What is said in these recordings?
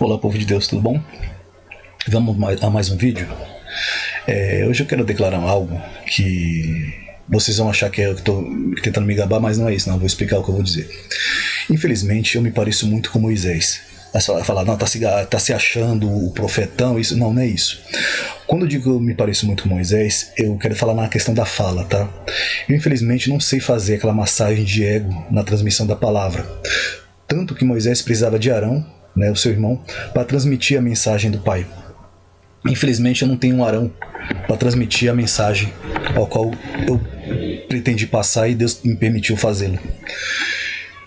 Olá, povo de Deus, tudo bom? Vamos a mais um vídeo. Hoje eu quero declarar algo que vocês vão achar que eu estou tentando me gabar, mas não é isso, não. Eu vou explicar o que eu vou dizer. Infelizmente, eu me pareço muito com Moisés. Vai falar, não, tá se achando o profetão, isso. Não, não é isso. Quando eu digo que eu me pareço muito com Moisés, eu quero falar na questão da fala, tá? Eu, infelizmente, não sei fazer aquela massagem de ego na transmissão da palavra. Tanto que Moisés precisava de Arão, né, o seu irmão, para transmitir a mensagem do Pai. Infelizmente eu não tenho um Arão para transmitir a mensagem ao qual eu pretendi passar e Deus me permitiu fazê-lo.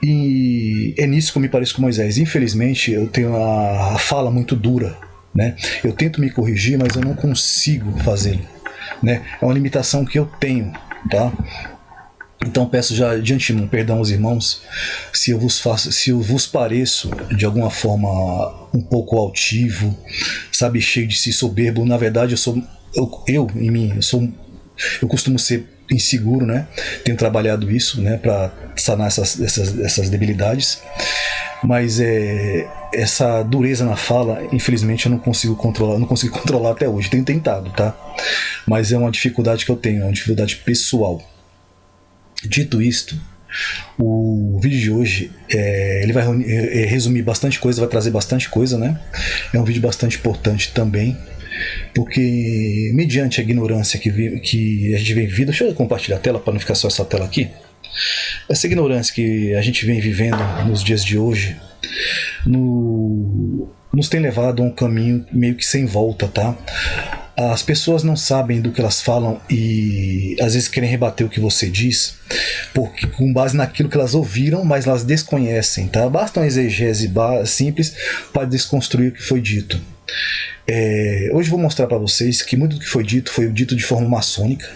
E é nisso que eu me pareço com Moisés. Infelizmente eu tenho a fala muito dura, né? Eu tento me corrigir, mas eu não consigo fazê-lo, né? É uma limitação que eu tenho, tá? Então peço já de antemão perdão aos irmãos se eu vos pareço de alguma forma um pouco altivo, sabe, cheio de si, soberbo. Na verdade eu costumo ser inseguro, né? Tenho trabalhado isso, né, para sanar essas debilidades. Mas essa dureza na fala, infelizmente eu não consigo controlar até hoje. Tenho tentado, tá? Mas é uma dificuldade que eu tenho, é uma dificuldade pessoal. Dito isto, o vídeo de hoje ele vai resumir bastante coisa, vai trazer bastante coisa, né? É um vídeo bastante importante também, porque mediante a ignorância que a gente vem vivendo, deixa eu compartilhar a tela para não ficar só essa tela aqui. Essa ignorância que a gente vem vivendo nos dias de hoje nos tem levado a um caminho meio que sem volta, tá? As pessoas não sabem do que elas falam e às vezes querem rebater o que você diz porque, com base naquilo que elas ouviram, mas elas desconhecem, tá? Basta uma exegese simples para desconstruir o que foi dito. Hoje vou mostrar para vocês que muito do que foi dito de forma maçônica.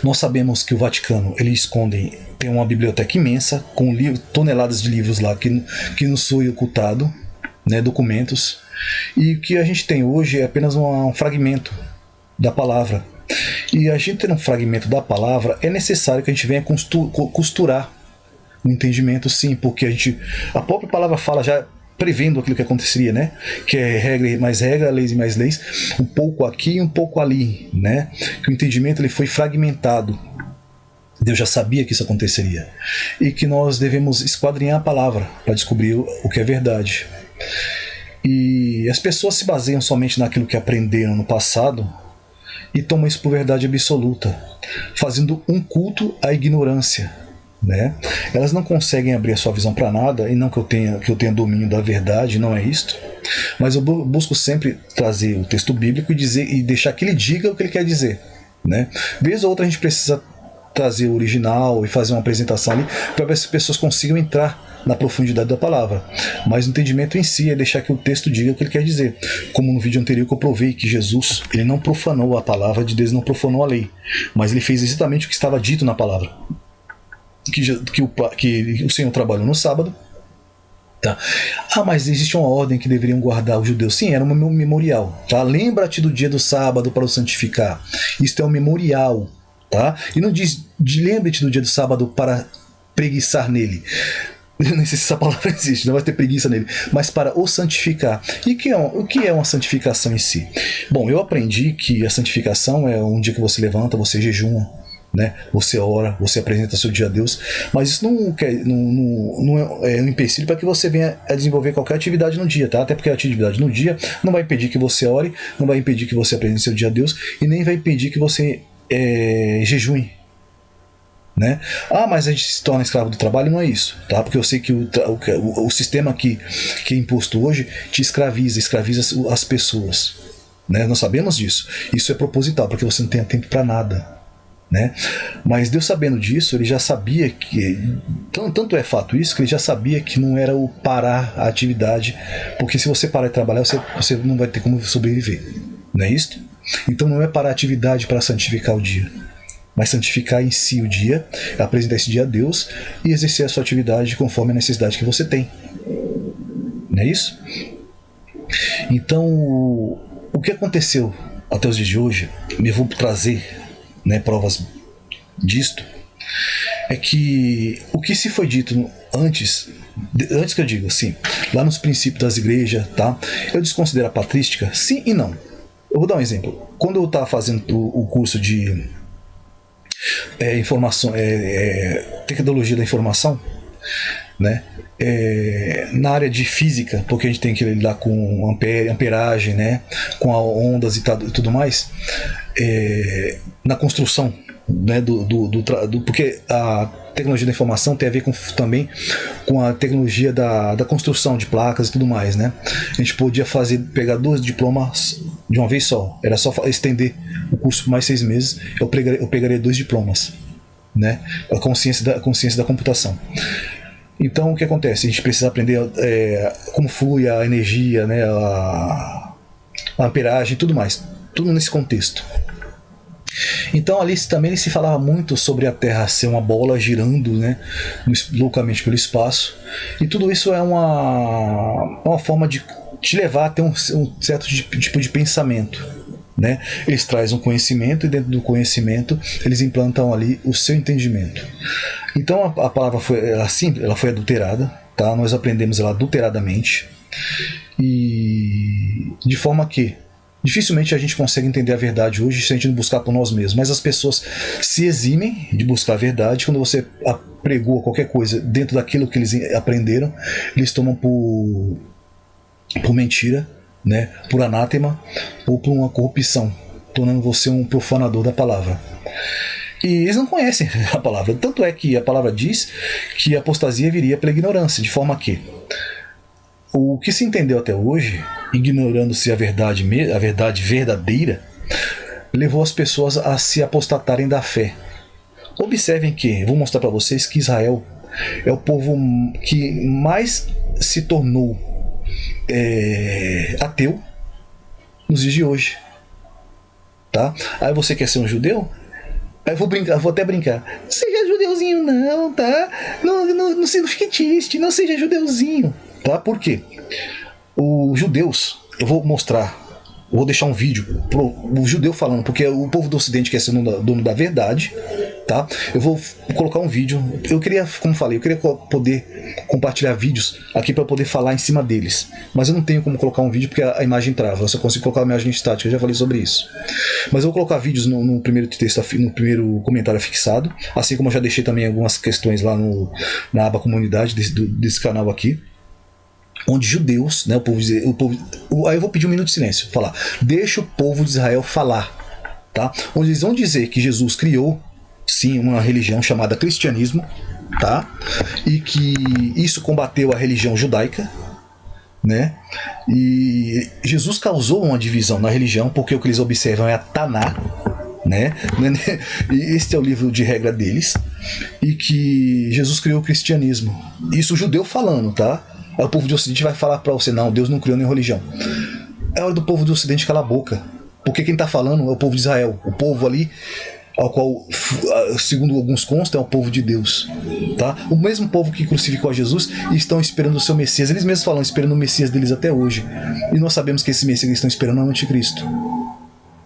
Nós sabemos que o Vaticano tem uma biblioteca imensa com toneladas de livros lá que nos foi ocultado, né, documentos. E o que a gente tem hoje é apenas um fragmento da palavra. E a gente ter um fragmento da palavra, é necessário que a gente venha costurar o entendimento, sim, porque a própria palavra fala já prevendo aquilo que aconteceria, né? Que é regra e mais regra, leis e mais leis, um pouco aqui e um pouco ali, né? Que o entendimento ele foi fragmentado. Deus já sabia que isso aconteceria. E que nós devemos esquadrinhar a palavra para descobrir o que é verdade. E as pessoas se baseiam somente naquilo que aprenderam no passado e tomam isso por verdade absoluta, fazendo um culto à ignorância, né? Elas não conseguem abrir a sua visão para nada, e não que eu tenha domínio da verdade, não é isto, mas eu busco sempre trazer o texto bíblico e deixar que ele diga o que ele quer dizer, né? Vez ou outra a gente precisa trazer o original e fazer uma apresentação ali para ver se as pessoas consigam entrar na profundidade da palavra, mas o entendimento em si é deixar que o texto diga o que ele quer dizer, como no vídeo anterior que eu provei que Jesus ele não profanou a palavra de Deus, não profanou a lei, mas ele fez exatamente o que estava dito na palavra, que o Senhor trabalhou no sábado, tá? Mas existe uma ordem que deveriam guardar os judeus. Sim, era um memorial, tá? Lembra-te do dia do sábado para o santificar. Isto é um memorial, tá? E não diz lembre-te do dia do sábado para preguiçar nele. Eu nem sei se essa palavra existe, não vai ter preguiça nele, mas para o santificar. E o que é uma santificação em si? Bom, eu aprendi que a santificação é um dia que você levanta, você jejuma, né? Você ora, você apresenta seu dia a Deus, mas isso não é um empecilho para que você venha a desenvolver qualquer atividade no dia, tá? Até porque a atividade no dia não vai impedir que você ore, não vai impedir que você apresente seu dia a Deus e nem vai impedir que você jejue, né? Mas a gente se torna escravo do trabalho, não é isso, tá? Porque eu sei que o sistema que é imposto hoje te escraviza as pessoas, né? Nós sabemos disso. Isso é proposital, porque você não tem tempo para nada, né? Mas Deus, sabendo disso, ele já sabia que tanto é fato isso que ele já sabia que não era o parar a atividade, porque se você parar de trabalhar você não vai ter como sobreviver, não é isso? Então não é parar a atividade para santificar o dia, mas santificar em si o dia, apresentar esse dia a Deus e exercer a sua atividade conforme a necessidade que você tem. Não é isso? Então, o que aconteceu até os dias de hoje, eu vou trazer, né, provas disto, é que o que se foi dito antes que eu digo assim, lá nos princípios das igrejas, tá? Eu desconsidero a patrística? Sim e não. Eu vou dar um exemplo. Quando eu estava fazendo o curso de tecnologia da informação, né? Na área de física, porque a gente tem que lidar com amperagem, né? Com ondas e tudo mais, na construção, né? Porque a tecnologia da informação tem a ver também com a tecnologia da construção de placas e tudo mais, né? A gente podia pegar 2 diplomas de uma vez só, era só estender o curso por mais 6 meses, eu pegaria 2 diplomas, né? A consciência da computação. Então o que acontece? A gente precisa aprender como flui a energia, né? a amperagem e tudo mais, tudo nesse contexto. Então ali também se falava muito sobre a Terra ser uma bola girando, né, loucamente pelo espaço, e tudo isso é uma forma de te levar a ter um certo tipo de pensamento, né? Eles trazem um conhecimento e dentro do conhecimento eles implantam ali o seu entendimento. Então a palavra ela foi adulterada, tá? Nós aprendemos ela adulteradamente, e de forma que dificilmente a gente consegue entender a verdade hoje se a gente não buscar por nós mesmos. Mas as pessoas se eximem de buscar a verdade. Quando você pregou qualquer coisa dentro daquilo que eles aprenderam, eles tomam por mentira, né? Por anátema ou por uma corrupção, tornando você um profanador da palavra. E eles não conhecem a palavra. Tanto é que a palavra diz que a apostasia viria pela ignorância, de forma que o que se entendeu até hoje, ignorando-se a verdade verdadeira, levou as pessoas a se apostatarem da fé. Observem que, vou mostrar para vocês que Israel é o povo que mais se tornou ateu nos dias de hoje, tá? Aí você quer ser um judeu? Aí vou até brincar. Não seja judeuzinho não, tá? Não fique triste, não seja judeuzinho. Tá? Por quê? Os judeus, eu vou deixar um vídeo o judeu falando, porque o povo do Ocidente quer ser dono da verdade, tá? Eu vou colocar um vídeo. Eu queria poder compartilhar vídeos aqui para poder falar em cima deles, mas eu não tenho como colocar um vídeo porque a imagem trava. Eu só consigo colocar a imagem estática. Eu já falei sobre isso. Mas eu vou colocar vídeos no primeiro texto, no primeiro comentário fixado, assim como eu já deixei também algumas questões lá na aba comunidade desse canal aqui, onde judeus, né, aí eu vou pedir um minuto de silêncio, falar, deixa o povo de Israel falar, tá? Onde eles vão dizer que Jesus criou, sim, uma religião chamada cristianismo, tá? E que isso combateu a religião judaica, né? E Jesus causou uma divisão na religião, porque o que eles observam é a Taná, né? E este é o livro de regra deles, e que Jesus criou o cristianismo. Isso o judeu falando, tá? Aí o povo do Ocidente vai falar para você, não, Deus não criou nenhuma religião. É hora do povo do Ocidente calar a boca, porque quem está falando é o povo de Israel, o povo ali ao qual, segundo alguns constam, é o povo de Deus, tá? O mesmo povo que crucificou a Jesus e estão esperando o seu Messias. Eles mesmos falam, esperando o Messias deles até hoje, e nós sabemos que esse Messias que eles estão esperando é o Anticristo,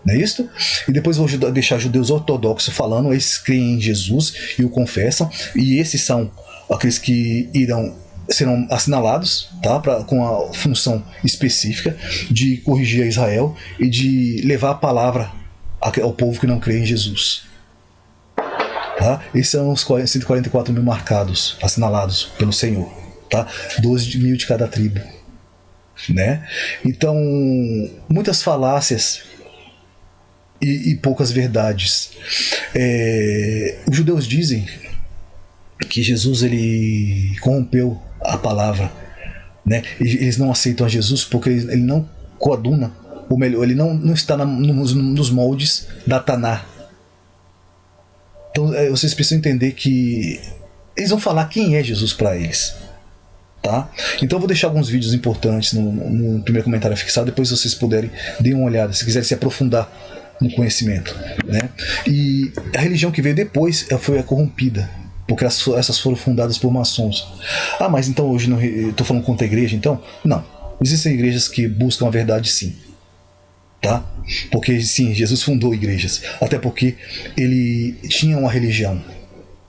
não é isso? E depois vou deixar judeus ortodoxos falando, eles creem em Jesus e o confessam, e esses são aqueles que serão assinalados, tá? Com a função específica de corrigir a Israel e de levar a palavra ao povo que não crê em Jesus. Tá? Esses são os 144 mil marcados, assinalados pelo Senhor. Tá? 12 mil de cada tribo. Né? Então, muitas falácias e poucas verdades. Os judeus dizem que Jesus ele corrompeu a palavra, né? Eles não aceitam a Jesus porque ele não coaduna, ou melhor, ele não está nos moldes da Taná. Então vocês precisam entender que eles vão falar quem é Jesus para eles, tá? Então eu vou deixar alguns vídeos importantes no primeiro comentário fixado, depois se vocês puderem, deem uma olhada, se quiserem se aprofundar no conhecimento, né? E a religião que veio depois foi a corrompida, porque essas foram fundadas por maçons. Ah, mas então hoje estou falando contra a igreja? Então, não. Existem igrejas que buscam a verdade, sim. Tá? Porque, sim, Jesus fundou igrejas. Até porque ele tinha uma religião.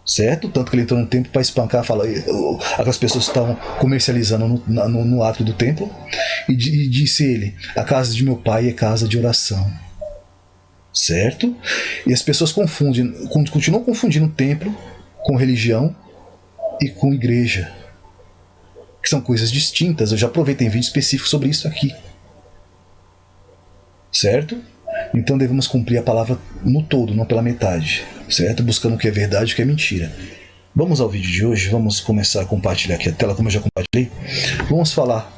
certo? Tanto que ele entrou no templo para espancar, aquelas pessoas que estavam comercializando no átrio do templo, e disse ele: a casa de meu pai é casa de oração, certo? E as pessoas continuam confundindo o templo com religião e com igreja, que são coisas distintas. Eu já aproveitei um vídeo específico sobre isso aqui, certo? Então devemos cumprir a palavra no todo, não pela metade, certo? Buscando o que é verdade e o que é mentira. Vamos ao vídeo de hoje, vamos começar a compartilhar aqui a tela, como eu já compartilhei. Vamos falar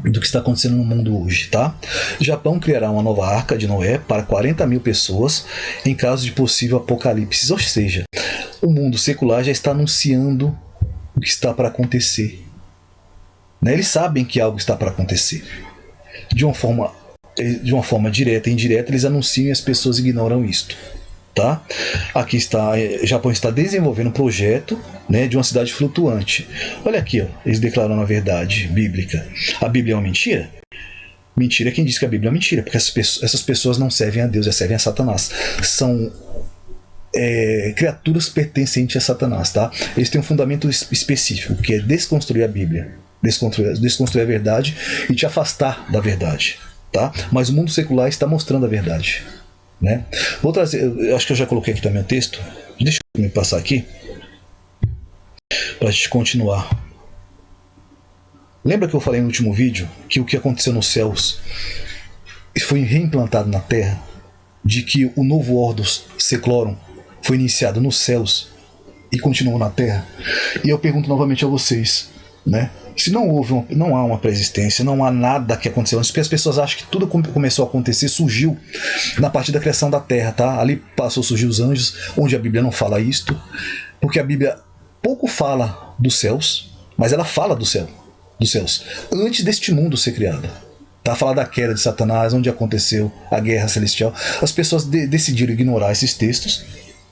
do que está acontecendo no mundo hoje, tá? O Japão criará uma nova arca de Noé para 40 mil pessoas em caso de possível apocalipse, ou seja, o mundo secular já está anunciando o que está para acontecer, né? Eles sabem que algo está para acontecer. De uma forma direta e indireta, eles anunciam e as pessoas ignoram isto, tá? Aqui está, o Japão está desenvolvendo um projeto, né, de uma cidade flutuante. Olha aqui, ó, eles declaram a verdade bíblica. A Bíblia é uma mentira? Mentira é quem diz que a Bíblia é mentira, porque essas pessoas não servem a Deus, elas servem a Satanás. São criaturas pertencentes a Satanás, tá? Eles têm um fundamento específico, que é desconstruir a Bíblia, desconstruir a verdade e te afastar da verdade, tá? Mas o mundo secular está mostrando a verdade, né? Vou trazer, eu acho que eu já coloquei aqui também o texto. Deixa eu me passar aqui para a gente continuar. Lembra que eu falei no último vídeo que o que aconteceu nos céus foi reimplantado na Terra, de que o novo Ordos Seclorum foi iniciado nos céus e continuou na Terra? E eu pergunto novamente a vocês, né? Se não há uma pré-existência, não há nada que aconteceu antes, porque as pessoas acham que tudo começou a acontecer, surgiu na partir da criação da Terra, tá? Ali passou a surgir os anjos, onde a Bíblia não fala isto, porque a Bíblia pouco fala dos céus, mas ela fala dos céus, antes deste mundo ser criado. Tá? Fala da queda de Satanás, onde aconteceu a guerra celestial. As pessoas decidiram ignorar esses textos,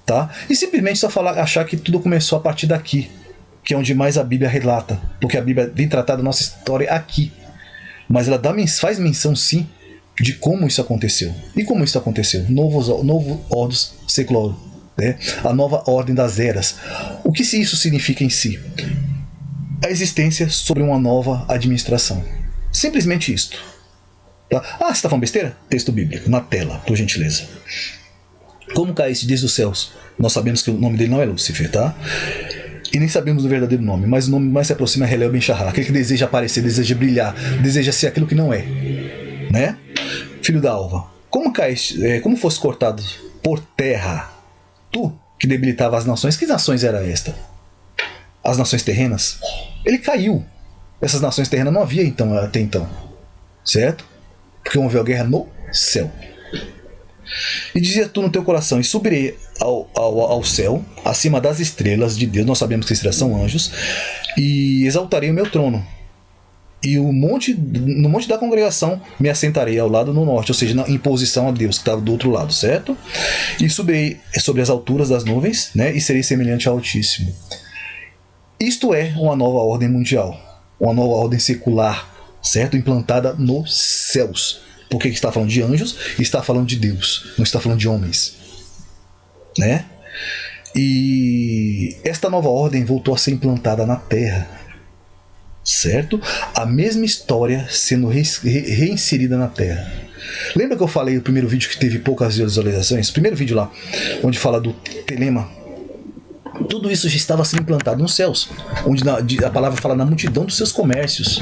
tá? E simplesmente só achar que tudo começou a partir daqui, que é onde mais a Bíblia relata, porque a Bíblia vem tratar da nossa história aqui, mas ela faz menção sim de como isso aconteceu. E como isso aconteceu? Novo Ordos Seclorum, né? A nova ordem das eras. O que isso significa em si? A existência sobre uma nova administração. Simplesmente isto, tá? Ah, você está falando besteira? Texto bíblico, na tela, por gentileza. Como caísse desde os céus? Nós sabemos que o nome dele não é Lúcifer, tá? E nem sabemos o verdadeiro nome, mas o nome mais se aproxima é Helel Ben Shahar, aquele que deseja aparecer, deseja brilhar, deseja ser aquilo que não é, né? Filho da alva, como fosse cortado por terra, tu que debilitava as nações. Que nações era esta? As nações terrenas? Ele caiu. Essas nações terrenas não havia até então, certo? Porque houve a guerra no céu. E dizia tu no teu coração: e subirei ao céu, acima das estrelas de Deus. Nós sabemos que as estrelas são anjos. E exaltarei o meu trono. E no monte da congregação me assentarei ao lado no norte, ou seja, em posição a Deus, que estava do outro lado, certo? E subirei sobre as alturas das nuvens, né? E serei semelhante ao Altíssimo. Isto é uma nova ordem mundial, uma nova ordem secular, certo? Implantada nos céus. Porque está falando de anjos e está falando de Deus, não está falando de homens, né? E esta nova ordem voltou a ser implantada na Terra, certo? A mesma história sendo reinserida na Terra. Lembra que eu falei no primeiro vídeo que teve poucas visualizações? O primeiro vídeo lá, onde fala do telema. Tudo isso já estava sendo implantado nos céus, onde a palavra fala na multidão dos seus comércios.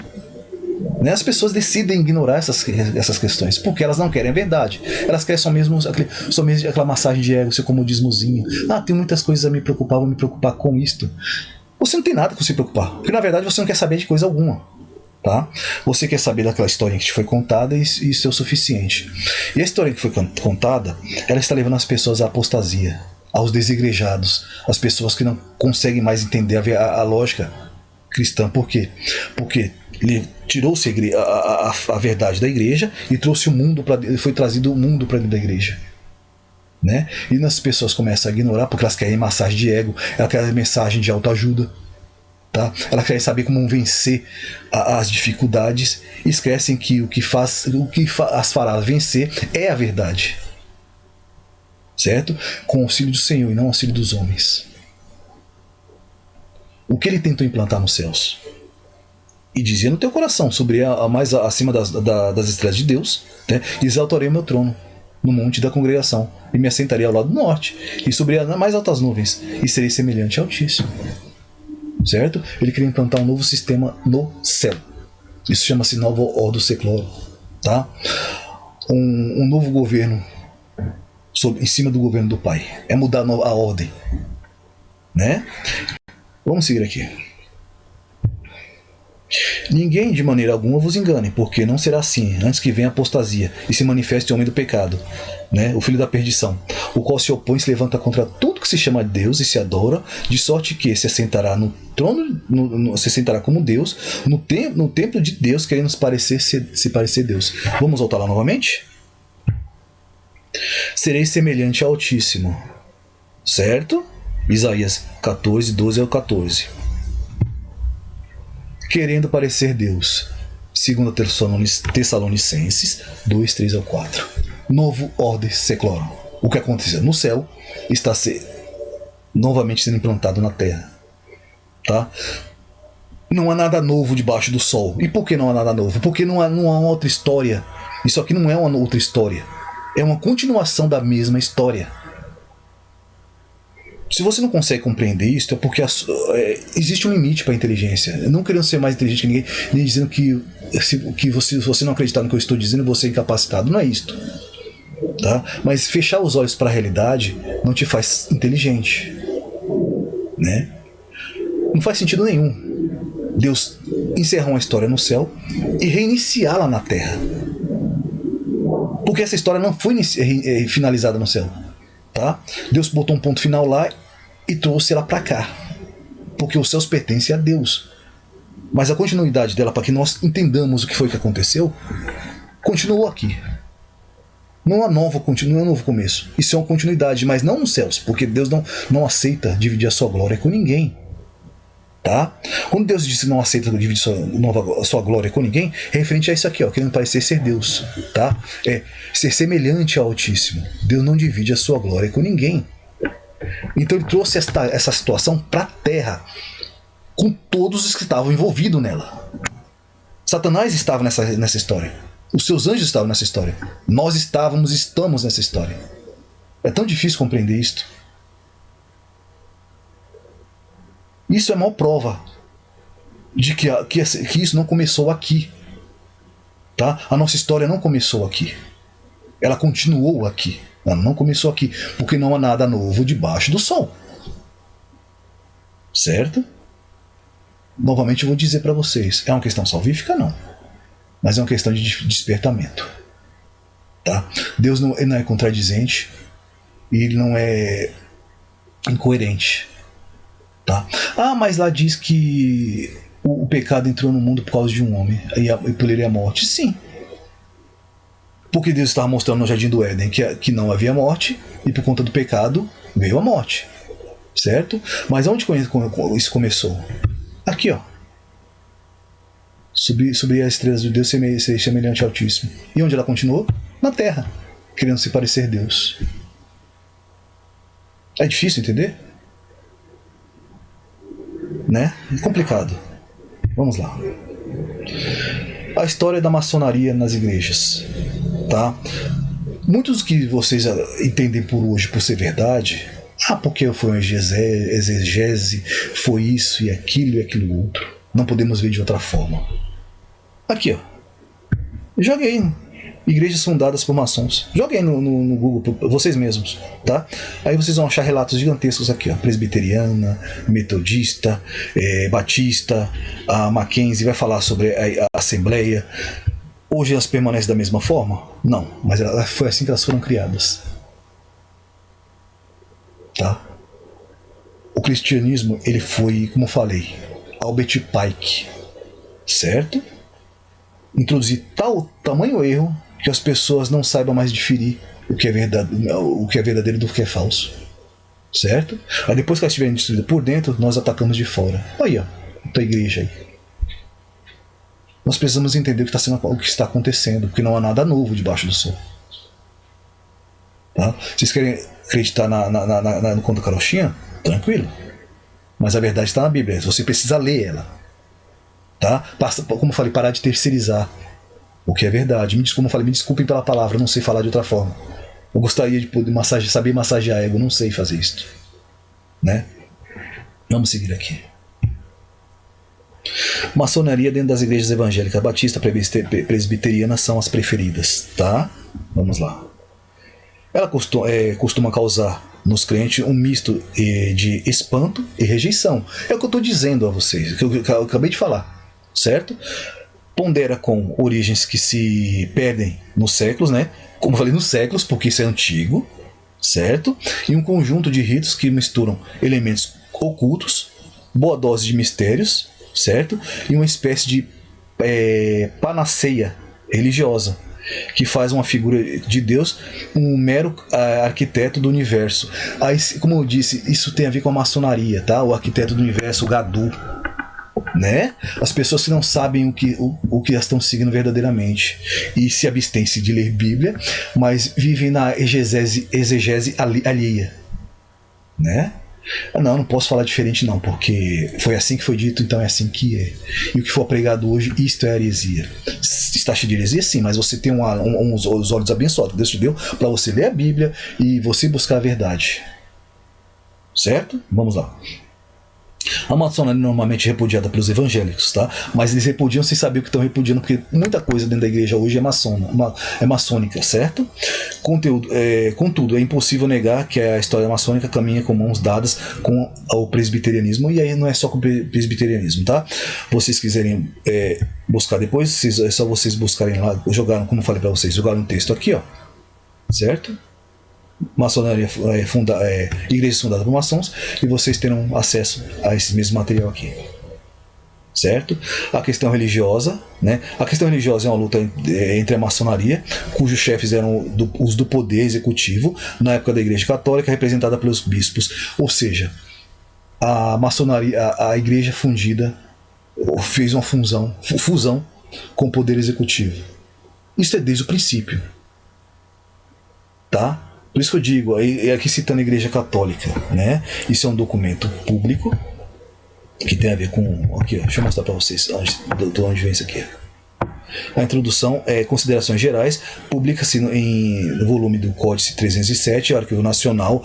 As pessoas decidem ignorar essas questões, porque elas não querem a verdade. Elas querem só mesmo aquela massagem de ego, seu comodismozinho. Ah, tem muitas coisas a me preocupar, vou me preocupar com isto. Você não tem nada com se preocupar, porque na verdade você não quer saber de coisa alguma, tá? Você quer saber daquela história que te foi contada e isso é o suficiente. E a história que foi contada, ela está levando as pessoas à apostasia, aos desigrejados, às pessoas que não conseguem mais entender a lógica cristã. Por quê? Porque ele tirou-se a verdade da igreja e trouxe o mundo foi trazido o mundo para dentro da igreja, né? E as pessoas começam a ignorar porque elas querem massagem de ego, elas querem mensagem de autoajuda, tá? Elas querem saber como vencer as dificuldades e esquecem que o que as fará vencer é a verdade, certo? Com o auxílio do Senhor e não o auxílio dos homens. O que ele tentou implantar nos céus? E dizia no teu coração: sobre a mais acima das estrelas de Deus, né, exaltarei o meu trono no monte da congregação, e me assentarei ao lado do norte, e sobre as mais altas nuvens, e serei semelhante ao Altíssimo. Certo? Ele queria implantar um novo sistema no céu. Isso chama-se Nova Ordo Seclorum. Tá? Um novo governo em cima do governo do Pai. É mudar a ordem. Né? Vamos seguir aqui. Ninguém de maneira alguma vos engane, porque não será assim, antes que venha a apostasia e se manifeste o homem do pecado, né, o filho da perdição, o qual se opõe e se levanta contra tudo que se chama Deus e se adora, de sorte que se assentará no trono, se assentará como Deus, no templo de Deus, querendo se parecer Deus. Vamos voltar lá novamente? Serei semelhante ao Altíssimo, certo? Isaías 14, 12 ao 14. Querendo parecer Deus, segundo Tessalonicenses 2, 3 ao 4. Novo Ordo Seclorum. O que aconteceu no céu está novamente sendo implantado na terra. Tá? Não há nada novo debaixo do sol. E por que não há nada novo? Porque não há uma outra história. Isso aqui não é uma outra história. É uma continuação da mesma história. Se você não consegue compreender isso, é porque existe um limite para a inteligência. Eu não querendo ser mais inteligente que ninguém, nem dizendo que se você não acreditar no que eu estou dizendo, você é incapacitado. Não é isto. Tá? Mas fechar os olhos para a realidade não te faz inteligente. Né? Não faz sentido nenhum Deus encerrar uma história no céu e reiniciá-la na terra. Porque essa história não foi finalizada no céu. Tá? Deus botou um ponto final lá e trouxe ela para cá, porque os céus pertencem a Deus. Mas a continuidade dela, para que nós entendamos o que foi que aconteceu, continuou aqui. Não é um novo começo. Isso é uma continuidade, mas não nos céus, porque Deus não aceita dividir a sua glória com ninguém. Tá? Quando Deus disse que não aceita dividir a sua glória com ninguém, é referente a isso aqui, ó, querendo parecer ser Deus. Tá? É ser semelhante ao Altíssimo. Deus não divide a sua glória com ninguém. Então ele trouxe essa situação para a terra, com todos os que estavam envolvidos nela. Satanás estava nessa história. Os seus anjos estavam nessa história. Nós estamos nessa história. É tão difícil compreender isto. Isso é a maior prova de que isso não começou aqui. Tá? A nossa história não começou aqui. Ela continuou aqui. Ela não começou aqui, porque não há nada novo debaixo do sol. Certo? Novamente eu vou dizer para vocês, é uma questão salvífica? Não. Mas é uma questão de despertamento. Tá? Deus ele não é contradizente e ele não é incoerente. Tá? Ah, mas lá diz que o pecado entrou no mundo por causa de um homem e por ele a morte. Sim. Porque Deus estava mostrando no Jardim do Éden que não havia morte, e por conta do pecado veio a morte. Certo? Mas onde isso começou? Aqui, ó. Subir as estrelas de Deus ser semelhante ao Altíssimo. E onde ela continuou? Na terra, querendo se parecer Deus. É difícil entender? Né? É complicado. Vamos lá. A história da maçonaria nas igrejas. Tá? Muitos que vocês entendem por hoje por ser verdade, porque foi uma exegese, foi isso e aquilo outro. Não podemos ver de outra forma. Aqui, ó. Joguei igrejas fundadas por maçons. Joguei no Google, vocês mesmos, tá? Aí vocês vão achar relatos gigantescos aqui, ó. Presbiteriana, metodista, batista, a Mackenzie vai falar sobre a Assembleia. Hoje elas permanecem da mesma forma? Não, mas foi assim que elas foram criadas. Tá? O cristianismo, ele foi, como eu falei, Albert Pike, certo? Introduzir tamanho erro que as pessoas não saibam mais diferir o que é verdadeiro do que é falso, certo? Aí depois que elas estiverem destruídas por dentro, nós atacamos de fora. Aí, ó, a tua igreja aí. Nós precisamos entender o que está acontecendo, porque não há nada novo debaixo do sol. Tá? Vocês querem acreditar no conto da carochinha? Tranquilo. Mas a verdade está na Bíblia, você precisa ler ela. Tá? Como eu falei, parar de terceirizar o que é verdade. Como eu falei, me desculpem pela palavra, eu não sei falar de outra forma. Eu gostaria de poder saber massagear ego, não sei fazer isso. Né? Vamos seguir aqui. Maçonaria dentro das igrejas evangélicas batista, presbiteriana são as preferidas, tá? Vamos lá. Ela costuma causar nos crentes um misto de espanto e rejeição. É o que eu estou dizendo a vocês, que eu acabei de falar, certo? Pondera com origens que se perdem nos séculos, né? Como eu falei, nos séculos, porque isso é antigo, certo? E um conjunto de ritos que misturam elementos ocultos, boa dose de mistérios, certo? E uma espécie de panaceia religiosa, que faz uma figura de Deus um mero arquiteto do universo. Aí, como eu disse, isso tem a ver com a maçonaria, tá? O arquiteto do universo, o Gadu, né? As pessoas que não sabem o que elas estão seguindo verdadeiramente e se abstêm-se de ler Bíblia, mas vivem na exegese alheia, né? Não posso falar diferente não, porque foi assim que foi dito, então é assim que é. E o que for pregado hoje, isto é heresia. Está cheio de heresia, sim, mas você tem os olhos abençoados que Deus te deu para você ler a Bíblia e você buscar a verdade. Certo? Vamos lá. A maçonaria é normalmente repudiada pelos evangélicos, tá? Mas eles repudiam sem saber o que estão repudiando, porque muita coisa dentro da igreja hoje é maçônica, certo? Contudo, é impossível negar que a história maçônica caminha com mãos dadas com o presbiterianismo, e aí não é só com o presbiterianismo, tá? Vocês quiserem buscar depois, é só vocês buscarem lá, como eu falei para vocês, jogaram um texto aqui, ó, certo? Maçonaria igrejas fundadas por maçons, e vocês terão acesso a esse mesmo material aqui, certo? A questão religiosa, né? A questão religiosa é uma luta entre a maçonaria, cujos chefes eram os do poder executivo na época da Igreja Católica, representada pelos bispos. Ou seja, a maçonaria, a igreja fundida fez uma fusão com o poder executivo. Isso é desde o princípio, tá? Por isso que eu digo, aqui citando a Igreja Católica, né? Isso é um documento público que tem a ver com... Aqui, ó, deixa eu mostrar para vocês de onde vem isso aqui. A introdução é Considerações Gerais, publica-se no volume do Códice 307, Arquivo Nacional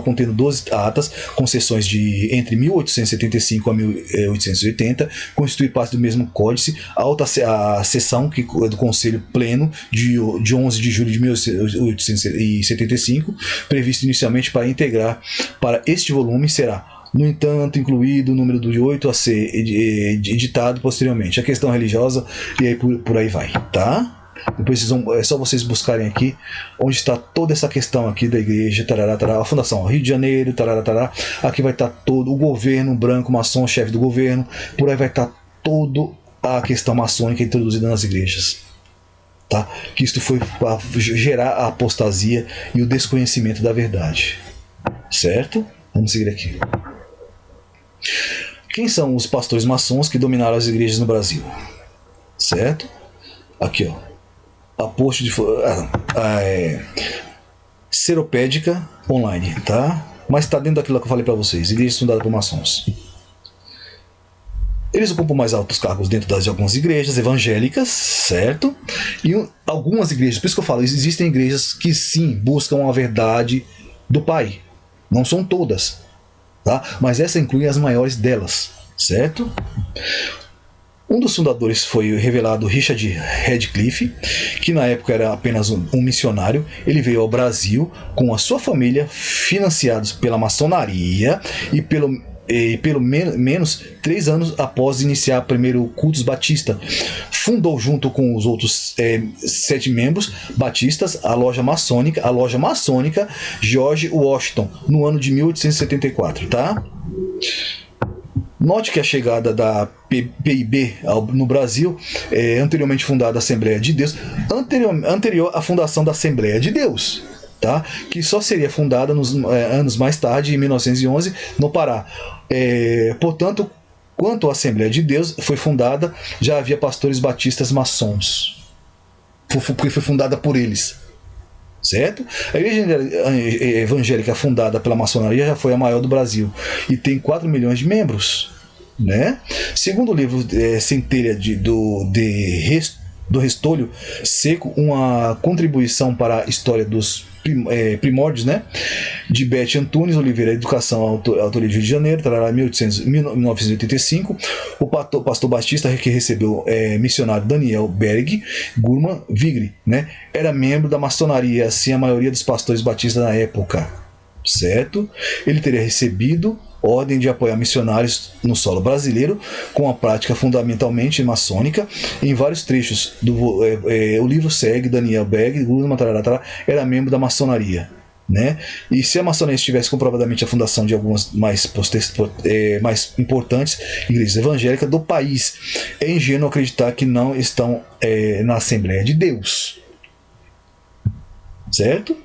contendo 12 atas, com sessões de entre 1875 a 1880, constitui parte do mesmo Códice, a sessão do Conselho Pleno de 11 de julho de 1875, previsto inicialmente para integrar para este volume, será no entanto, incluído o número de 8 a ser editado posteriormente. A questão religiosa, e aí por aí vai, tá? Depois é só vocês buscarem aqui onde está toda essa questão aqui da igreja, tarará, tarará, a fundação, Rio de Janeiro, tarará, tarará, aqui vai estar todo o governo branco, maçom, chefe do governo, por aí vai estar toda a questão maçônica introduzida nas igrejas. Tá? Que isto foi para gerar a apostasia e o desconhecimento da verdade. Certo? Vamos seguir aqui. Quem são os pastores maçons que dominaram as igrejas no Brasil? Certo? Aqui, ó. A post de Seropédica Online, tá? Mas está dentro daquilo que eu falei para vocês. Igrejas fundadas por maçons. Eles ocupam mais altos cargos dentro de algumas igrejas evangélicas, certo? E algumas igrejas, por isso que eu falo, existem igrejas que sim buscam a verdade do Pai. Não são todas. Tá? Mas essa inclui as maiores delas, certo? Um dos fundadores foi revelado Richard Radcliffe, que na época era apenas um missionário. Ele veio ao Brasil com a sua família, financiados pela maçonaria e pelo menos 3 anos após iniciar primeiro cultos batista. Fundou junto com os outros 7 membros batistas a loja maçônica George Washington, no ano de 1874, tá? Note que a chegada da PIB no Brasil, anteriormente fundada a Assembleia de Deus, anterior à fundação da Assembleia de Deus, tá? Que só seria fundada anos mais tarde, em 1911, no Pará. Portanto, quanto à Assembleia de Deus foi fundada, já havia pastores batistas maçons, porque foi fundada por eles, certo? A igreja evangélica fundada pela maçonaria já foi a maior do Brasil e tem 4 milhões de membros, né? Segundo o livro Centelha do Restolho Seco, uma contribuição para a história dos primórdios, né? De Beth Antunes Oliveira, Educação, autoria de Rio de Janeiro, 1985. O pastor batista que recebeu missionário Daniel Berg Gurman Vigri, né? Era membro da maçonaria, assim a maioria dos pastores batistas na época, certo? Ele teria recebido ordem de apoiar missionários no solo brasileiro, com a prática fundamentalmente maçônica. Em vários trechos o livro segue Daniel Berg era membro da maçonaria, né? E se a maçonaria tivesse comprovadamente a fundação de algumas mais importantes igrejas evangélicas do país, é ingênuo acreditar que não estão na Assembleia de Deus, certo?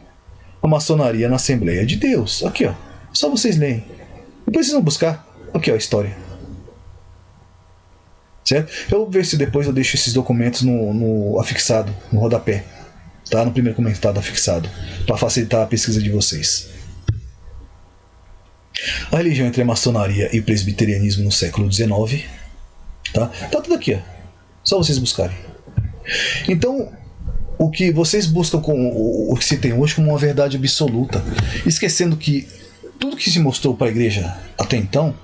A maçonaria na Assembleia de Deus, aqui ó, só vocês leem. Não precisam buscar. Aqui ó, a história. Certo? Eu vou ver se depois eu deixo esses documentos no afixado, no rodapé. Tá? No primeiro comentário afixado. Para facilitar a pesquisa de vocês. A religião entre a maçonaria e o presbiterianismo no século XIX. Tá tudo aqui, ó. Só vocês buscarem. Então, o que vocês buscam o que se tem hoje como uma verdade absoluta. Esquecendo que tudo que se mostrou para a igreja até então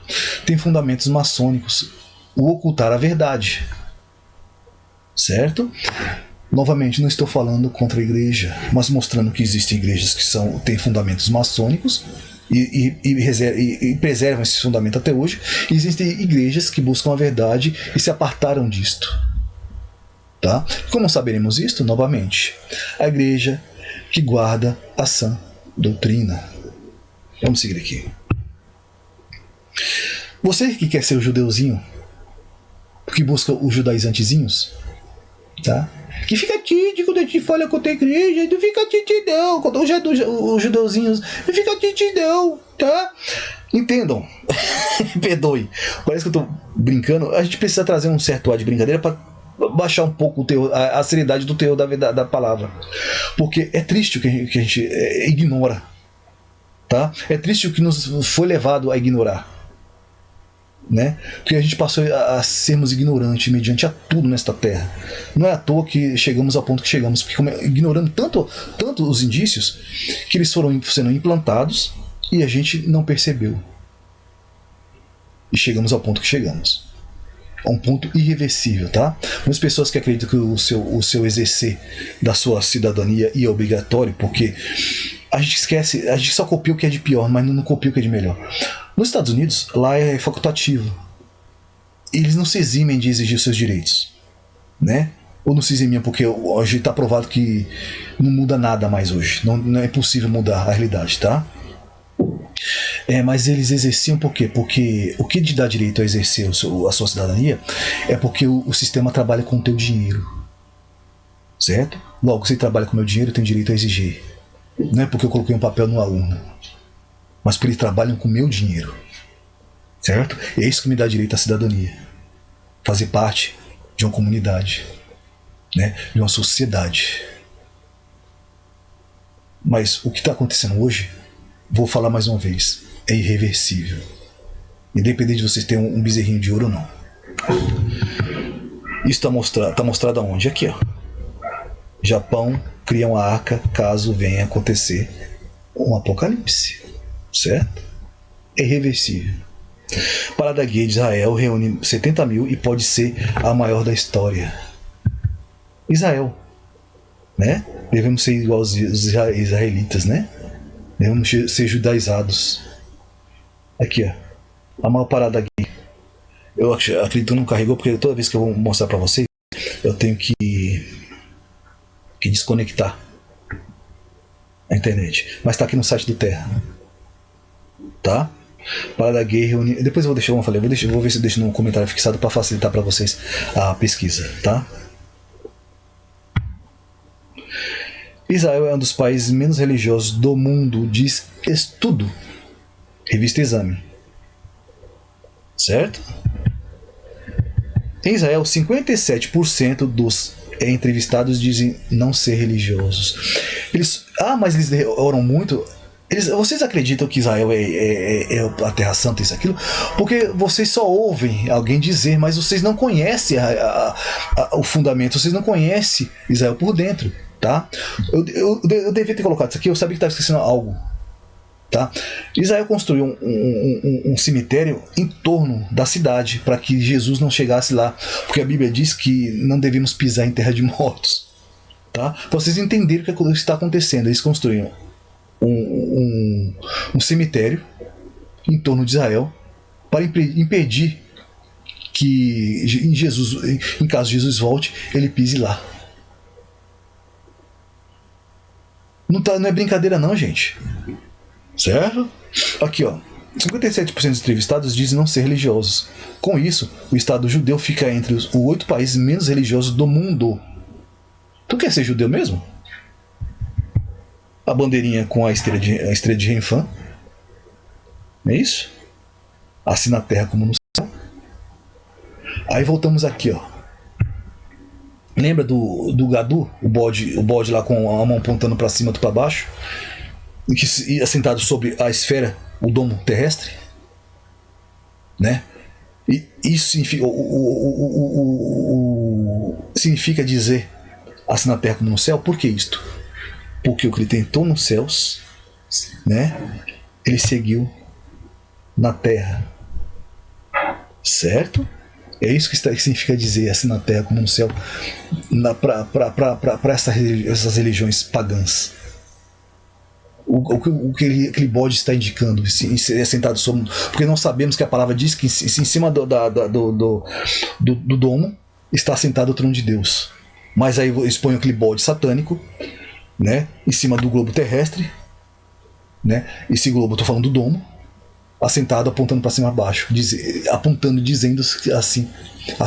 tem fundamentos maçônicos, o ocultar a verdade, certo? Novamente, não estou falando contra a igreja, mas mostrando que existem igrejas que têm fundamentos maçônicos e preservam esse fundamento até hoje. E existem igrejas que buscam a verdade e se apartaram disto. Tá? Como saberemos isto? Novamente, a igreja que guarda a sã doutrina. Vamos seguir aqui. Você que quer ser o judeuzinho, que busca os judaizantezinhos, tá? Que fica tímido quando a gente fala contra a igreja, não fica titidão, quando os judeuzinhos, não fica titidão, tá? Entendam, perdoe, parece que eu tô brincando, a gente precisa trazer um certo ar de brincadeira para baixar um pouco o teor, a seriedade do teor da palavra, porque é triste o que a gente ignora. Tá? É triste o que nos foi levado a ignorar, né? Porque a gente passou a sermos ignorantes mediante a tudo nesta terra. Não é à toa que chegamos ao ponto que chegamos, porque ignorando tanto os indícios que eles foram sendo implantados e a gente não percebeu. E chegamos ao ponto que chegamos. A um ponto irreversível, tá? Muitas pessoas que acreditam que o seu exercer da sua cidadania é obrigatório, porque a gente esquece, a gente só copia o que é de pior, mas não copia o que é de melhor. Nos Estados Unidos, lá é facultativo. Eles não se eximem de exigir os seus direitos, né? Ou não se eximiam porque hoje está provado que não muda nada mais hoje. Não é possível mudar a realidade, tá? Mas eles exerciam por quê? Porque o que te dá direito a exercer a sua cidadania é porque o sistema trabalha com o teu dinheiro, certo? Logo, se trabalha com o meu dinheiro, eu tenho direito a exigir. Não é porque eu coloquei um papel numa urna, mas porque eles trabalham com o meu dinheiro, certo? E é isso que me dá direito à cidadania. Fazer parte de uma comunidade, né? De uma sociedade. Mas o que está acontecendo hoje, vou falar mais uma vez, é irreversível. Independente de vocês terem um bezerrinho de ouro ou não. Isso está mostrado aonde? Aqui, ó. Japão cria uma arca caso venha acontecer um apocalipse, certo? É irreversível. Parada Gay de Israel reúne 70 mil e pode ser a maior da história. Israel, né? Devemos ser igual os israelitas, né? Devemos ser judaizados. Aqui, ó. A maior parada gay. Eu acredito que não carregou, porque toda vez que eu vou mostrar pra vocês, eu tenho que desconectar a internet. Mas tá aqui no site do Terra. Tá? Parada Gay reunião. Depois eu vou deixar, como eu falei, vou ver se eu deixo no comentário fixado para facilitar para vocês a pesquisa, tá? Israel é um dos países menos religiosos do mundo, diz estudo. Revista Exame. Certo? Em Israel, 57% dos entrevistados dizem não ser religiosos. Mas eles oram muito. Vocês acreditam que Israel é a Terra Santa, isso, aquilo? Porque vocês só ouvem alguém dizer, mas vocês não conhecem o fundamento, vocês não conhecem Israel por dentro, tá? Eu devia ter colocado isso aqui, eu sabia que estava esquecendo algo. Tá? Israel construiu um cemitério em torno da cidade para que Jesus não chegasse lá, porque a Bíblia diz que não devemos pisar em terra de mortos. Tá? Para vocês entenderem o que está acontecendo, eles construíram um cemitério em torno de Israel para impedir que em caso Jesus volte, ele pise lá. Não é brincadeira não, gente. Certo? Aqui, ó. 57% dos entrevistados dizem não ser religiosos. Com isso, o Estado judeu fica entre os 8 países menos religiosos do mundo. Tu quer ser judeu mesmo? A bandeirinha com a estrela de Renfã. Não é isso? Assim na terra como no céu. Aí voltamos aqui, ó. Lembra do Gadu? O bode lá com a mão apontando para cima e para baixo? Que assentado sobre a esfera, o domo terrestre, né? E isso significa, significa dizer assim na terra como no céu. Por que isto? Porque o que ele tentou nos céus, né? Ele seguiu na terra, certo? É isso que significa dizer assim na terra como no céu, para essas religiões pagãs. O que aquele bode está indicando, é sentado sobre. Porque nós sabemos que a palavra diz que em cima do domo está sentado o trono de Deus. Mas aí eles põem aquele bode satânico, né, em cima do globo terrestre, né? Esse globo, estou falando do domo, assentado apontando para cima e baixo, apontando, dizendo assim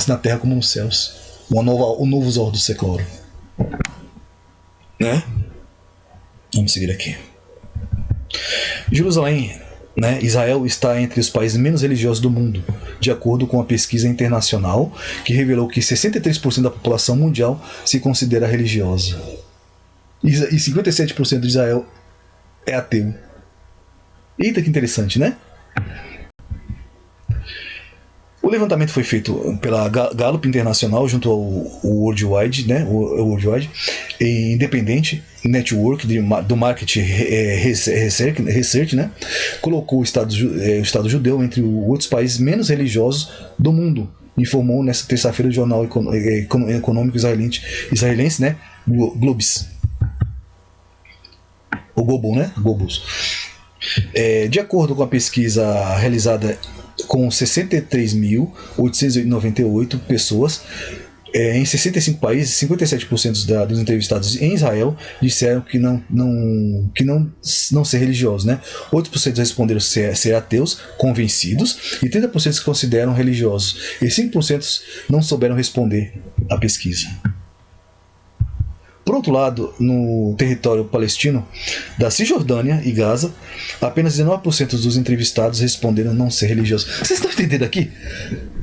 na terra como nos céus. O novo Zor do Secloro. Né? Vamos seguir aqui. Jerusalém, né, Israel está entre os países menos religiosos do mundo, de acordo com a pesquisa internacional que revelou que 63% da população mundial se considera religiosa. E 57% de Israel é ateu. Eita, que interessante, né? O levantamento foi feito pela Gallup Internacional junto ao Worldwide, né, o Worldwide Independent Network do Market Research, né, colocou o Estado judeu entre os outros países menos religiosos do mundo, informou nesta terça-feira o jornal econômico israelense, né, Globes. O Globo, né? Globus. De acordo com a pesquisa realizada com 63.898 pessoas em 65 países, 57% dos entrevistados em Israel disseram que não ser religiosos, né? 8% responderam ser ateus convencidos e 30% se consideram religiosos e 5% não souberam responder à pesquisa. Por outro lado, no território palestino da Cisjordânia e Gaza, apenas 19% dos entrevistados responderam não ser religiosos. Vocês estão entendendo aqui?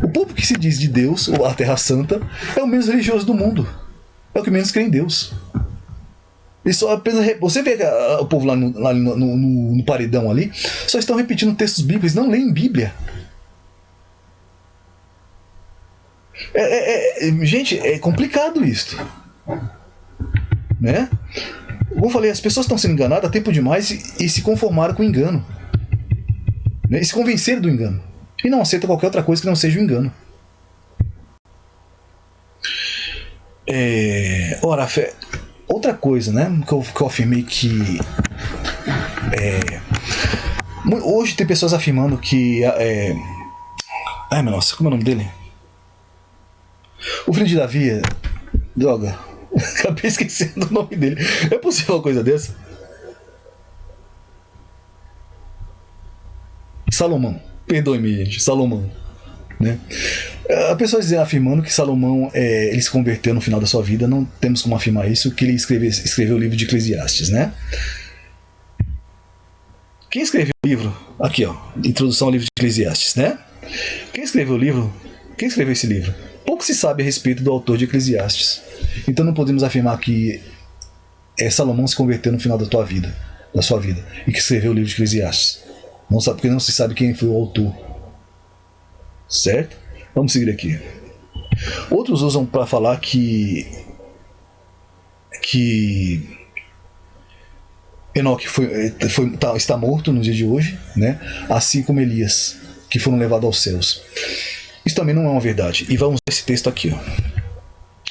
O povo que se diz de Deus, ou a Terra Santa, é o menos religioso do mundo. É o que menos crê em Deus. Você vê o povo lá no paredão ali, só estão repetindo textos bíblicos, não leem Bíblia. Gente, é complicado isso. Né? Como eu falei, as pessoas estão sendo enganadas há tempo demais e se conformaram com o engano, né? E se convenceram do engano e não aceitam qualquer outra coisa que não seja o engano. Ora, outra coisa, né, que eu afirmei que hoje tem pessoas afirmando que ai, meu nossa, como é o nome dele? O filho de Davi, droga, acabei esquecendo o nome dele. É possível uma coisa dessa? Salomão. Perdoe-me, gente. Salomão. Né? A pessoa afirmando que Salomão ele se converteu no final da sua vida. Não temos como afirmar isso, que ele escreveu o livro de Eclesiastes, né? Quem escreveu o livro? Aqui, ó. Introdução ao livro de Eclesiastes, né? Quem escreveu esse livro? Pouco se sabe a respeito do autor de Eclesiastes. Então não podemos afirmar que Salomão se converteu no final da sua vida, e que escreveu o livro de Eclesiastes. Não sabe, porque não se sabe quem foi o autor. Certo? Vamos seguir aqui. Outros usam para falar que Enoque está morto no dia de hoje, né? Assim como Elias, que foram levados aos céus. Isso também não é uma verdade. E vamos ver esse texto aqui, ó.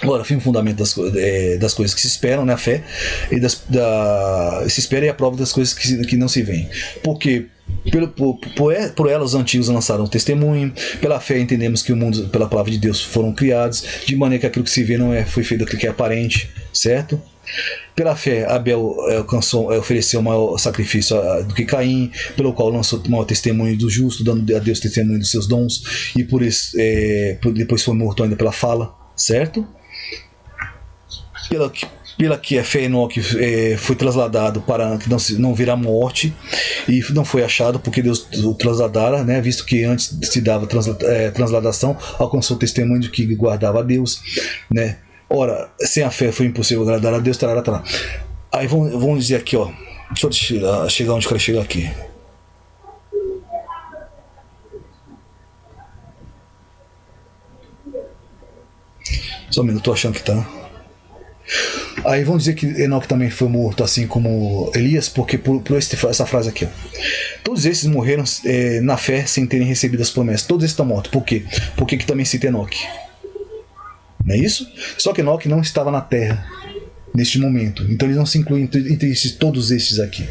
Agora, firme fundamento das coisas que se esperam, né? A fé se espera e a prova das coisas que não se veem. Porque por ela os antigos lançaram o testemunho. Pela fé entendemos que o mundo, pela palavra de Deus, foram criados, de maneira que aquilo que se vê não foi feito daquilo que é aparente, certo? Pela fé, Abel ofereceu maior sacrifício do que Caim, pelo qual lançou maior testemunho do justo, dando a Deus testemunho dos seus dons, e por isso depois foi morto ainda pela fala, certo? Pela que a fé Enoque foi trasladado para que não virá morte, e não foi achado porque Deus o trasladara, né, visto que antes se dava transladação, alcançou o testemunho de que guardava a Deus, né? Ora, sem a fé foi impossível agradar a Deus. Tarará. Aí vamos dizer aqui, ó. Deixa eu chegar onde eu quero chegar aqui. Só um minuto, tô achando que tá. Aí vamos dizer que Enoque também foi morto, assim como Elias, porque por essa frase aqui, ó. Todos esses morreram na fé sem terem recebido as promessas. Todos esses estão mortos. Por quê? Porque que também cita Enoque. Não é isso? Só que Enoque não estava na terra neste momento. Então ele não se inclui entre todos estes aqui.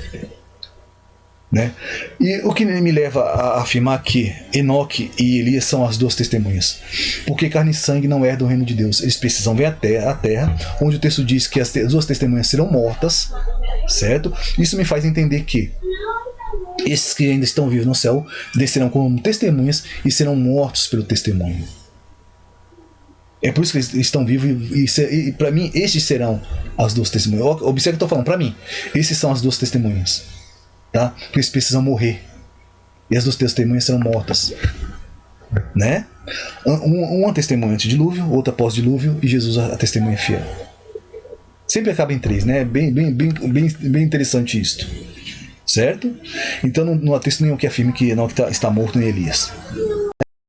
Né? E o que me leva a afirmar que Enoque e Elias são as duas testemunhas. Porque carne e sangue não herdam o reino de Deus. Eles precisam ver a terra, onde o texto diz que as duas testemunhas serão mortas. Certo? Isso me faz entender que esses que ainda estão vivos no céu descerão como testemunhas e serão mortos pelo testemunho. É por isso que eles estão vivos, e para mim, estes serão as duas testemunhas. Observe o que eu estou falando, para mim, esses são as duas testemunhas. Tá? Porque eles precisam morrer. E as duas testemunhas serão mortas. Né? Uma testemunha antes do dilúvio, outra pós-dilúvio, e Jesus a testemunha fiel. Sempre acaba em três, né? Bem interessante isto. Certo? Então não há texto nenhum que afirme que Enoque está morto em Elias.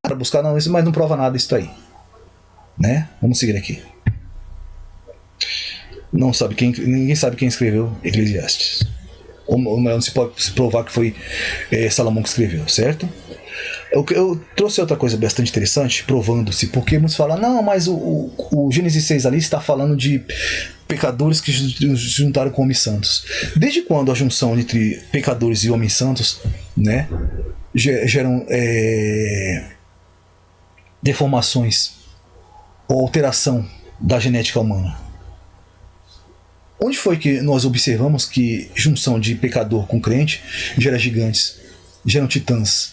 Para buscar, não, mas não prova nada isso aí. Né? Vamos seguir aqui. Ninguém sabe quem escreveu Eclesiastes. Ou não se pode provar que foi Salomão que escreveu, certo? Eu trouxe outra coisa bastante interessante, provando-se, porque muitos falam, não, mas o Gênesis 6 ali está falando de pecadores que se juntaram com homens santos. Desde quando a junção entre pecadores e homens santos, né, geram deformações ou alteração da genética humana? Onde foi que nós observamos que junção de pecador com crente gera gigantes, geram titãs?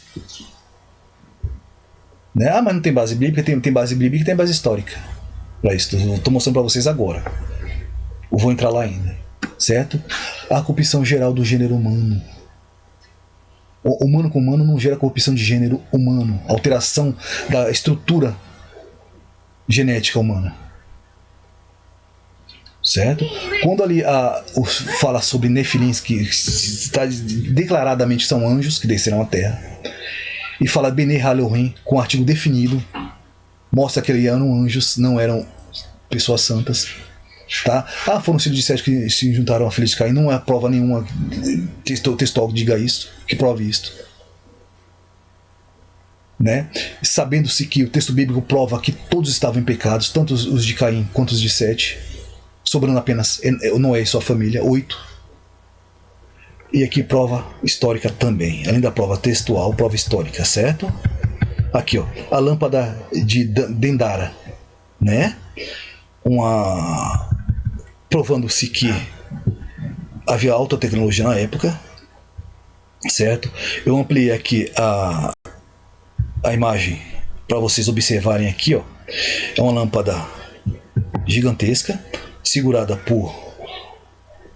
Né? Ah, mas não tem base bíblica, tem base bíblica e tem base histórica. Para isso, estou mostrando para vocês agora. Eu vou entrar lá ainda, certo? A corrupção geral do gênero humano. O humano com humano não gera corrupção de gênero humano, alteração da estrutura genética humana. Certo? Quando ali fala sobre Nefilins, que está declaradamente são anjos que desceram à terra, e fala Bene Elohim com artigo definido, mostra que eram anjos, não eram pessoas santas. Tá? Foram filhos de Sete que se juntaram a filhos de Caim. Não há prova nenhuma textual que diga isso, que prove isto. Né? Sabendo-se que o texto bíblico prova que todos estavam em pecados, tanto os de Caim quanto os de Sete, sobrando apenas Noé e sua família, 8. E aqui prova histórica também, além da prova textual, prova histórica, certo? Aqui, ó, a lâmpada de Dendara, né? Provando-se que havia alta tecnologia na época, certo? Eu ampliei aqui a imagem para vocês observarem aqui, ó. É uma lâmpada gigantesca, segurada por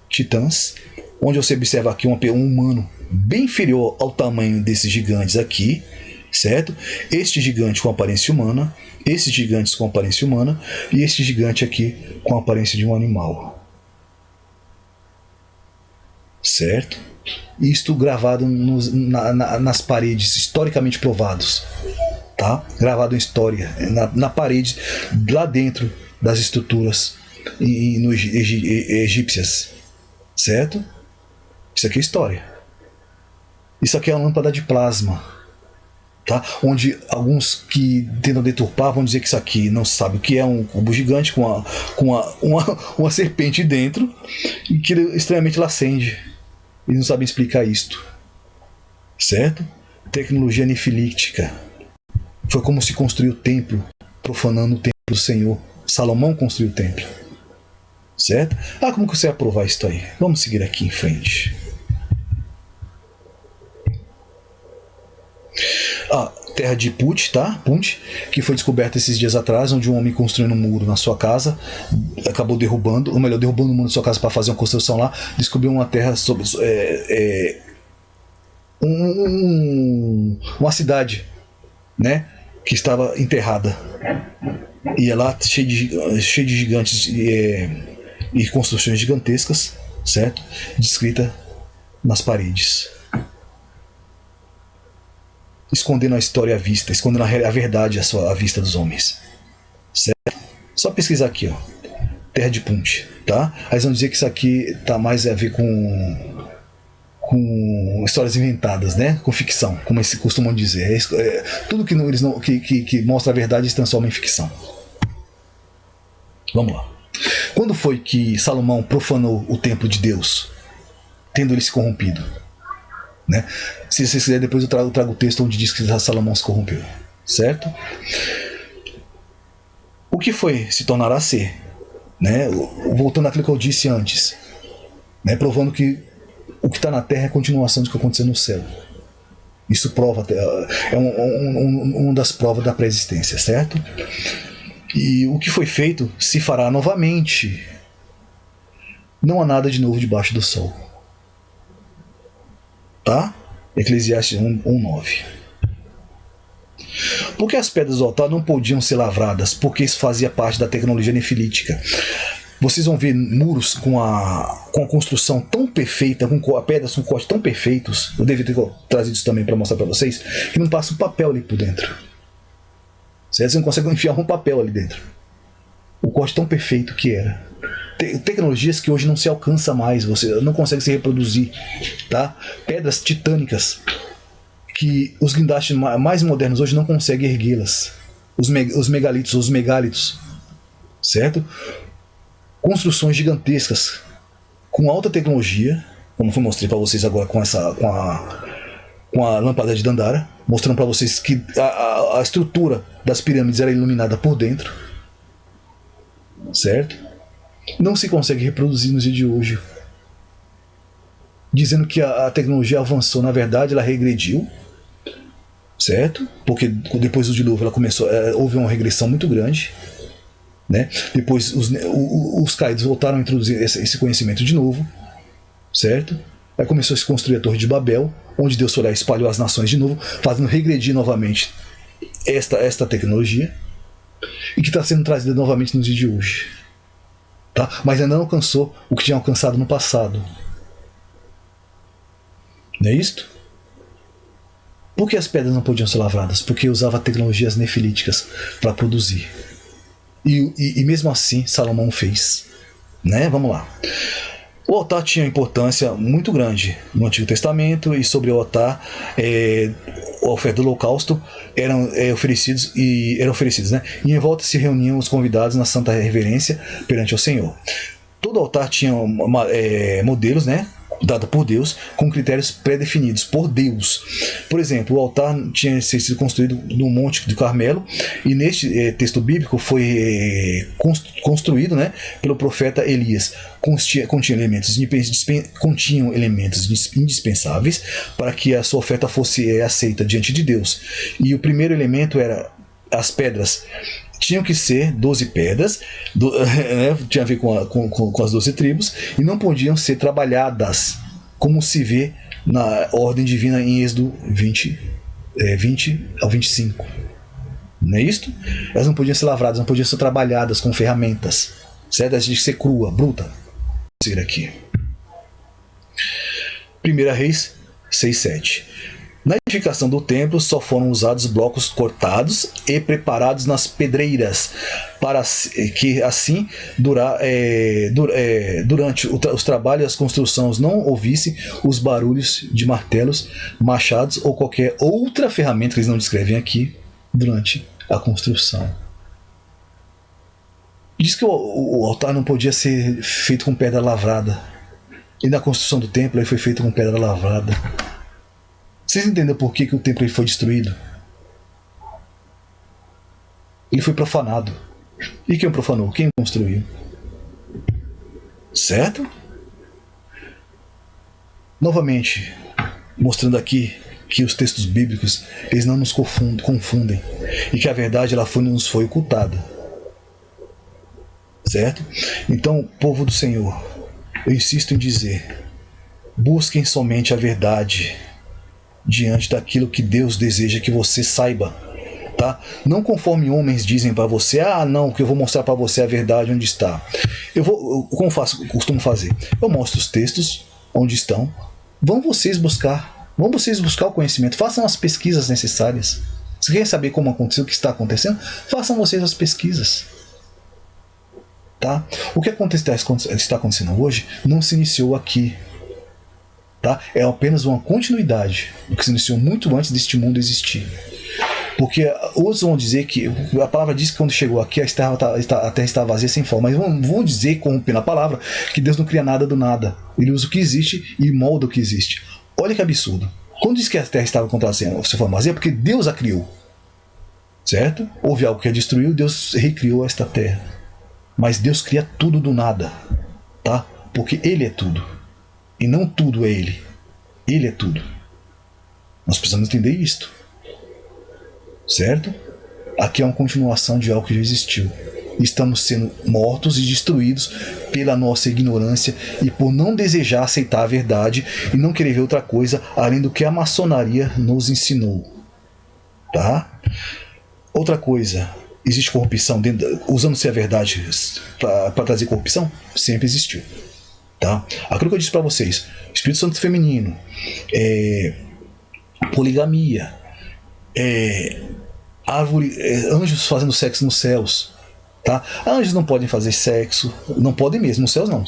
titãs, onde você observa aqui um humano bem inferior ao tamanho desses gigantes aqui, certo? Este gigante com aparência humana, esses gigantes com aparência humana e este gigante aqui com a aparência de um animal, certo? Isto gravado nas paredes, historicamente provados, tá? Gravado em história, na parede, lá dentro das estruturas egípcias, certo? Isso aqui é história. Isso aqui é uma lâmpada de plasma, tá? Onde alguns que tentam deturpar vão dizer que isso aqui não sabe o que é um cubo gigante com uma serpente dentro e que estranhamente ela acende. Eles não sabem explicar isto, certo? Tecnologia nefilítica. Foi como se construiu o templo, profanando o templo do Senhor. Salomão construiu o templo, certo? Como que você vai provar isso aí? Vamos seguir aqui em frente. Terra de Punt, tá? Punt, que foi descoberta esses dias atrás, onde um homem construindo um muro na sua casa acabou derrubando o muro da sua casa para fazer uma construção lá, descobriu uma terra sobre uma cidade, né, que estava enterrada, e é lá cheio de gigantes e construções gigantescas, certo? Descrita nas paredes, escondendo a história à vista, escondendo a verdade à vista dos homens, certo? Só pesquisar aqui, Terra de Punt, tá? Aí eles vão dizer que isso aqui tá mais a ver com histórias inventadas, né? Com ficção, como eles costumam dizer. Tudo que mostra a verdade se transforma em ficção. Vamos lá. Quando foi que Salomão profanou o templo de Deus, tendo ele se corrompido? Né? Se vocês quiserem, depois eu trago o texto onde diz que Salomão se corrompeu, certo? O que foi se tornará ser, né? Voltando àquilo que eu disse antes, né? Provando que o que está na terra é a continuação do que aconteceu no céu. Isso prova, é uma das provas da pré-existência, certo? E o que foi feito se fará novamente. Não há nada de novo debaixo do sol. Tá? Eclesiastes 1:9. Por que as pedras do altar não podiam ser lavradas? Porque isso fazia parte da tecnologia nefilítica. Vocês vão ver muros com a construção tão perfeita, com pedras com corte tão perfeitos. Eu devia ter trazido isso também para mostrar para vocês, que não passa um papel ali por dentro. Você não consegue enfiar um papel ali dentro. O corte tão perfeito que era. Tecnologias que hoje não se alcança mais, você não consegue se reproduzir, tá? Pedras titânicas que os guindastes mais modernos hoje não conseguem erguê-las. Os megálitos, certo? Construções gigantescas com alta tecnologia, como eu mostrei para vocês agora com a lâmpada de Dandara, mostrando para vocês que a estrutura das pirâmides era iluminada por dentro, certo? Não se consegue reproduzir nos dias de hoje, dizendo que a tecnologia avançou. Na verdade, ela regrediu, certo? Porque depois do dilúvio houve uma regressão muito grande, né? Depois os caídos voltaram a introduzir esse conhecimento de novo, certo? Aí começou a se construir a Torre de Babel, onde Deus foi lá e espalhou as nações de novo, fazendo regredir novamente esta tecnologia, e que está sendo trazida novamente nos dias de hoje. Tá? Mas ainda não alcançou o que tinha alcançado no passado. Não é isto? Por que as pedras não podiam ser lavradas? Porque usava tecnologias nefilíticas para produzir. E mesmo assim Salomão fez. Né? Vamos lá. O altar tinha importância muito grande no Antigo Testamento, e sobre o altar a oferta do holocausto eram oferecidos, né? E em volta se reuniam os convidados na santa reverência perante o Senhor. Todo altar tinha modelos, né, dado por Deus, com critérios pré-definidos por Deus. Por exemplo, o altar tinha sido construído no Monte do Carmelo, e neste texto bíblico construído, né, pelo profeta Elias. Continham elementos indispensáveis para que a sua oferta fosse aceita diante de Deus. E o primeiro elemento era as pedras. Tinham que ser 12 pedras, tinha a ver com as 12 tribos, e não podiam ser trabalhadas, como se vê na ordem divina em Êxodo 20, 20 ao 25. Não é isto? Elas não podiam ser lavradas, não podiam ser trabalhadas com ferramentas. Certo? Elas tinham que ser crua, bruta. Vou seguir aqui. 1 Reis 6:7. Na edificação do templo só foram usados blocos cortados e preparados nas pedreiras, para que assim durante os trabalhos e as construções não ouvisse os barulhos de martelos, machados ou qualquer outra ferramenta que eles não descrevem aqui durante a construção. Diz que o altar não podia ser feito com pedra lavrada. E na construção do templo ele foi feito com pedra lavrada. Vocês entendem por que o templo foi destruído? Ele foi profanado. E quem profanou? Quem construiu? Certo? Novamente, mostrando aqui que os textos bíblicos eles não nos confundem e que a verdade nos foi ocultada. Certo? Então, povo do Senhor, eu insisto em dizer: busquem somente a verdade diante daquilo que Deus deseja que você saiba, tá? Não conforme homens dizem para você: não, que eu vou mostrar para você a verdade onde está. Como costumo fazer? Eu mostro os textos onde estão. Vão vocês buscar o conhecimento, façam as pesquisas necessárias. Se querem saber como aconteceu, o que está acontecendo, façam vocês as pesquisas. Tá? O que está acontecendo hoje não se iniciou aqui. Tá? É apenas uma continuidade do que se iniciou muito antes deste mundo existir. Porque outros vão dizer que a palavra diz que quando chegou aqui a terra está vazia sem forma. Mas vão dizer, corrompendo a palavra, que Deus não cria nada do nada. Ele usa o que existe e molda o que existe. Olha que absurdo. Quando diz que a terra estava sem forma vazia, é porque Deus a criou. Certo? Houve algo que a destruiu, Deus recriou esta terra. Mas Deus cria tudo do nada. Tá? Porque Ele é tudo. E não tudo é Ele. Ele é tudo. Nós precisamos entender isto. Certo? Aqui é uma continuação de algo que já existiu. Estamos sendo mortos e destruídos pela nossa ignorância e por não desejar aceitar a verdade e não querer ver outra coisa além do que a maçonaria nos ensinou. Tá? Outra coisa, existe corrupção usando-se a verdade para trazer corrupção? Sempre existiu. Tá? Aquilo que eu disse para vocês: Espírito Santo feminino, poligamia, anjos fazendo sexo nos céus. Tá? Anjos não podem fazer sexo, não podem mesmo, nos céus não,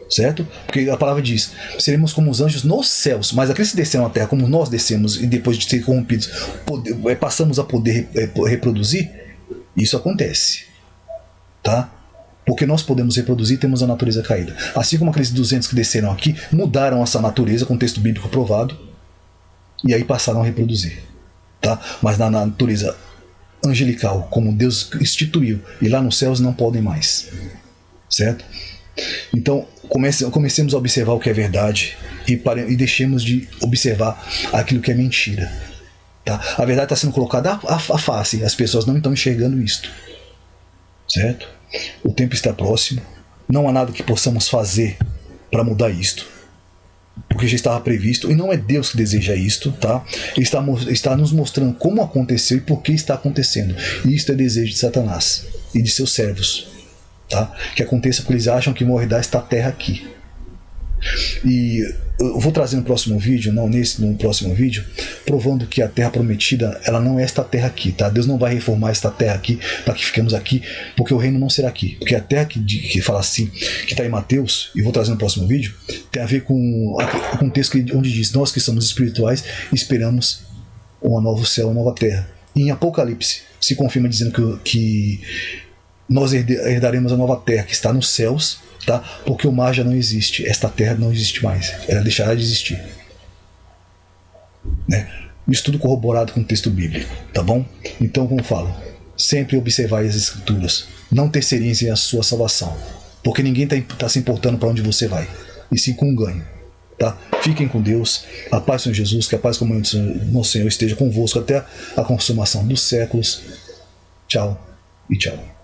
certo? Porque a palavra diz: seremos como os anjos nos céus, mas aqueles que desceram à terra como nós descemos e depois de ser corrompidos passamos a poder reproduzir. Isso acontece, tá? Porque nós podemos reproduzir e temos a natureza caída. Assim como aqueles 200 que desceram aqui mudaram essa natureza com texto bíblico provado e aí passaram a reproduzir, tá? Mas na natureza angelical, como Deus instituiu, e lá nos céus não podem mais, certo? Então comecemos a observar o que é verdade e deixemos de observar aquilo que é mentira, tá? A verdade está sendo colocada à face, as pessoas não estão enxergando isto, certo? O tempo está próximo, não há nada que possamos fazer para mudar isto, porque já estava previsto, e não é Deus que deseja isto, tá? Ele está nos mostrando como aconteceu e por que está acontecendo. E isto é desejo de Satanás e de seus servos, tá? Que aconteça porque eles acham que morrerá esta terra aqui. E eu vou trazer no próximo vídeo, no próximo vídeo, provando que a terra prometida, ela não é esta terra aqui, tá? Deus não vai reformar esta terra aqui para que fiquemos aqui, porque o reino não será aqui. Porque a terra que fala assim, que está em Mateus, e vou trazer no próximo vídeo, tem a ver com um texto onde diz: nós que somos espirituais esperamos um novo céu, uma nova terra. E em Apocalipse se confirma dizendo que nós herdaremos a nova terra que está nos céus, tá? Porque o mar já não existe, esta terra não existe mais, ela deixará de existir, né? Isso tudo corroborado com o texto bíblico, tá bom? Então, como eu falo, sempre observai as escrituras, não terceirizem a sua salvação, porque ninguém está se importando para onde você vai, e sim com um ganho, tá? Fiquem com Deus, a paz do Senhor Jesus, que a paz como nosso Senhor esteja convosco até a consumação dos séculos. Tchau e tchau.